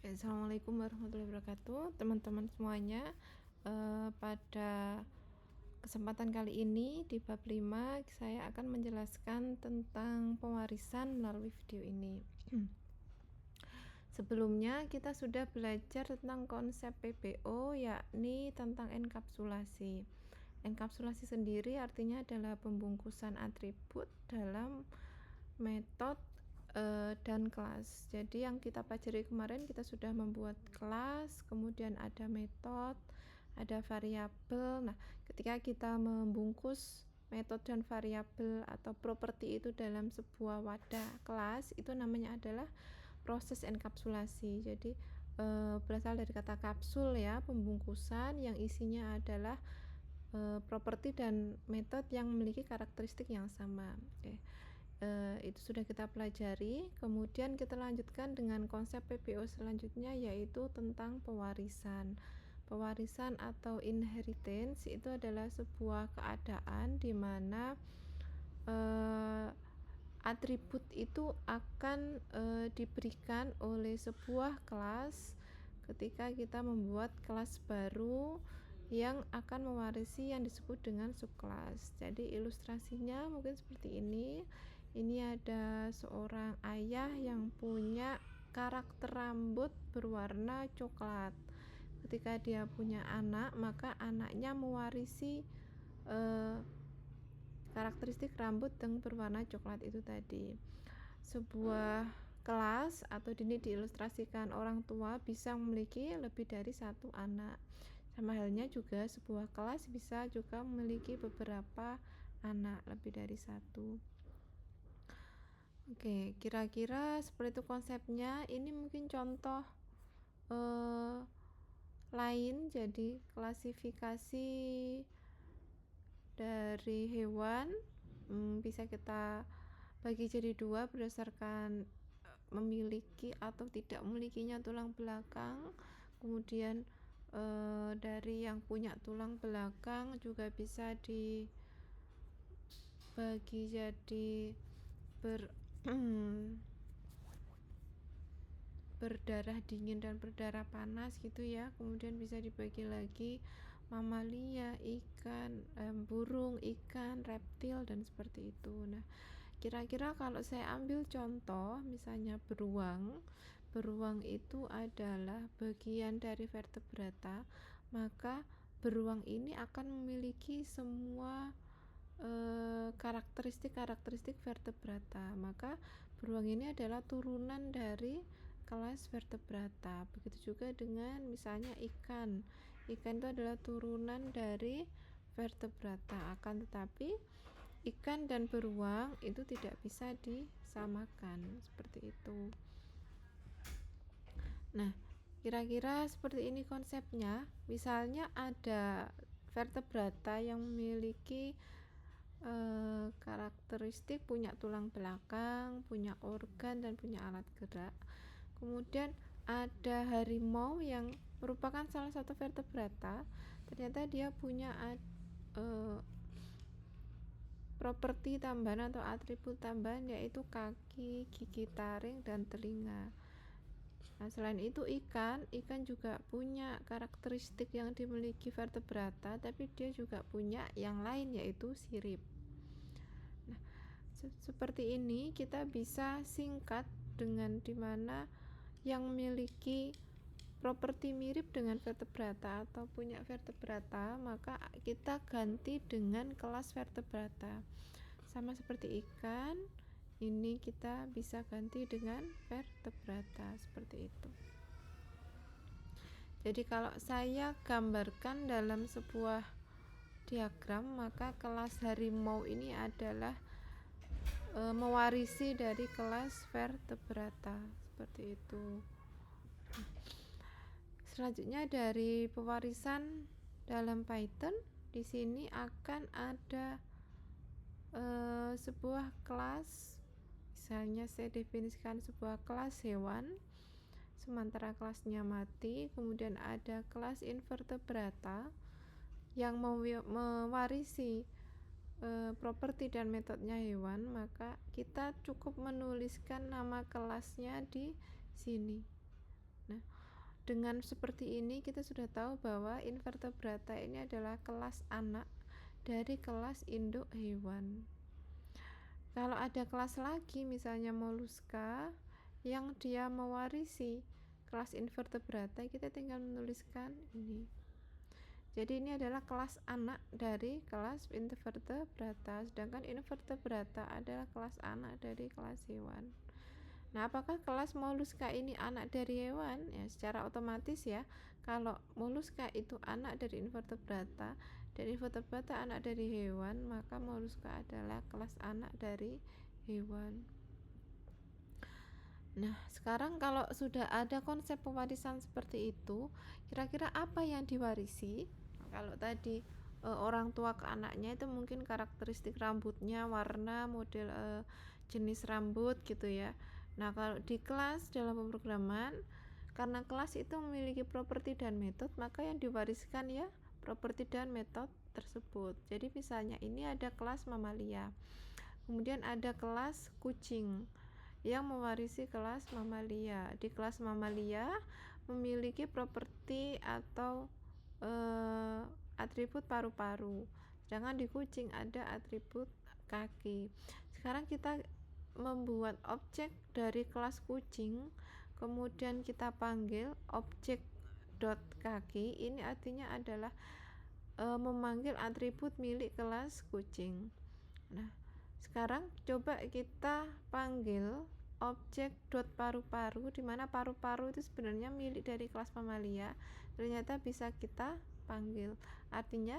Oke, assalamualaikum warahmatullahi wabarakatuh, teman-teman semuanya. Pada kesempatan kali ini di bab 5 saya akan menjelaskan tentang pewarisan melalui video ini. Sebelumnya kita sudah belajar tentang konsep PPO, yakni tentang enkapsulasi. Enkapsulasi sendiri artinya adalah pembungkusan atribut dalam metode dan kelas. Jadi yang kita pelajari kemarin, kita sudah membuat kelas, kemudian ada metode, ada variabel. Nah, ketika kita membungkus metode dan variabel atau properti itu dalam sebuah wadah kelas, itu namanya adalah proses enkapsulasi. Jadi berasal dari kata kapsul ya, pembungkusan yang isinya adalah properti dan metode yang memiliki karakteristik yang sama. Oke. Itu sudah kita pelajari. Kemudian kita lanjutkan dengan konsep PPO selanjutnya, yaitu tentang pewarisan. Pewarisan atau inheritance itu adalah sebuah keadaan di mana atribut itu akan diberikan oleh sebuah kelas ketika kita membuat kelas baru yang akan mewarisi yang disebut dengan subkelas. Jadi ilustrasinya mungkin seperti ini. Ini ada seorang ayah yang punya karakter rambut berwarna coklat. Ketika dia punya anak, maka anaknya mewarisi karakteristik rambut yang berwarna coklat itu tadi. Sebuah kelas atau ini diilustrasikan orang tua bisa memiliki lebih dari satu anak. Sama halnya juga sebuah kelas bisa juga memiliki beberapa anak, lebih dari satu. Oke, kira-kira seperti itu konsepnya. Ini mungkin contoh lain. Jadi klasifikasi dari hewan bisa kita bagi jadi dua berdasarkan memiliki atau tidak memilikinya tulang belakang. Kemudian dari yang punya tulang belakang juga bisa dibagi jadi berdarah dingin dan berdarah panas gitu ya. Kemudian bisa dibagi lagi mamalia, ikan, burung, ikan, reptil, dan seperti itu. Nah, kira-kira kalau saya ambil contoh misalnya beruang itu adalah bagian dari vertebrata, maka beruang ini akan memiliki semua karakteristik vertebrata. Maka beruang ini adalah turunan dari kelas vertebrata. Begitu juga dengan misalnya ikan itu adalah turunan dari vertebrata. Akan tetapi ikan dan beruang itu tidak bisa disamakan seperti itu. Nah, kira-kira seperti ini konsepnya. Misalnya ada vertebrata yang memiliki karakteristik punya tulang belakang, punya organ, dan punya alat gerak. Kemudian ada harimau yang merupakan salah satu vertebrata. Ternyata dia punya properti tambahan atau atribut tambahan, yaitu kaki, gigi taring, dan telinga. Nah, selain itu ikan juga punya karakteristik yang dimiliki vertebrata, tapi dia juga punya yang lain, yaitu sirip. Nah, seperti ini kita bisa singkat dengan dimana yang memiliki properti mirip dengan vertebrata atau punya vertebrata, maka kita ganti dengan kelas vertebrata. Sama seperti ikan, ini kita bisa ganti dengan vertebrata seperti itu. Jadi kalau saya gambarkan dalam sebuah diagram, maka kelas harimau ini adalah mewarisi dari kelas vertebrata seperti itu. Selanjutnya dari pewarisan dalam Python, di sini akan ada sebuah kelas. Misalnya saya definisikan sebuah kelas hewan, sementara kelasnya mati. Kemudian ada kelas invertebrata yang mewarisi properti dan metodenya hewan, maka kita cukup menuliskan nama kelasnya di sini. Nah, dengan seperti ini kita sudah tahu bahwa invertebrata ini adalah kelas anak dari kelas induk hewan. Kalau ada kelas lagi misalnya moluska yang dia mewarisi kelas invertebrata, kita tinggal menuliskan ini. Jadi ini adalah kelas anak dari kelas invertebrata, sedangkan invertebrata adalah kelas anak dari kelas hewan. Nah, apakah kelas moluska ini anak dari hewan? Ya, secara otomatis ya, kalau moluska itu anak dari invertebrata dan invertebrata anak dari hewan, maka moluska adalah kelas anak dari hewan. Nah, sekarang kalau sudah ada konsep pewarisan seperti itu, kira-kira apa yang diwarisi? Kalau tadi orang tua ke anaknya itu mungkin karakteristik rambutnya, warna, model jenis rambut gitu ya. Nah, kalau di kelas dalam pemrograman, karena kelas itu memiliki properti dan metode, maka yang diwariskan ya properti dan metode tersebut. Jadi misalnya ini ada kelas mamalia, kemudian ada kelas kucing yang mewarisi kelas mamalia. Di kelas mamalia memiliki properti atau atribut paru-paru, sedangkan di kucing ada atribut kaki. Sekarang kita membuat objek dari kelas kucing, kemudian kita panggil objek dot kaki. Ini artinya adalah memanggil atribut milik kelas kucing. Nah, sekarang coba kita panggil objek dot paru-paru, di mana paru-paru itu sebenarnya milik dari kelas mamalia, ternyata bisa kita panggil. Artinya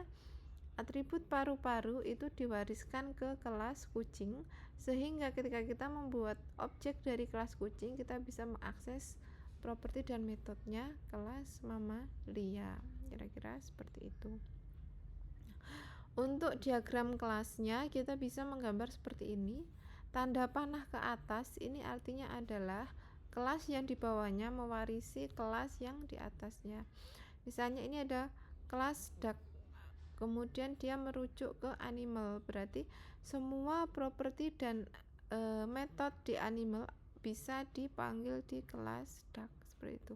atribut paru-paru itu diwariskan ke kelas kucing, sehingga ketika kita membuat objek dari kelas kucing, kita bisa mengakses properti dan metodenya kelas mamalia. Kira-kira seperti itu. Untuk diagram kelasnya kita bisa menggambar seperti ini. Tanda panah ke atas ini artinya adalah kelas yang di bawahnya mewarisi kelas yang di atasnya. Misalnya ini ada kelas duck, kemudian dia merujuk ke animal, berarti semua properti dan metode di animal bisa dipanggil di kelas duck, seperti itu.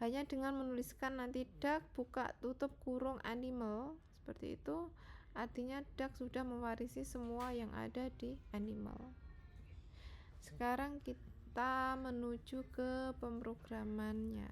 Hanya dengan menuliskan nanti duck buka tutup kurung animal seperti itu, artinya duck sudah mewarisi semua yang ada di animal. Sekarang kita menuju ke pemrogramannya.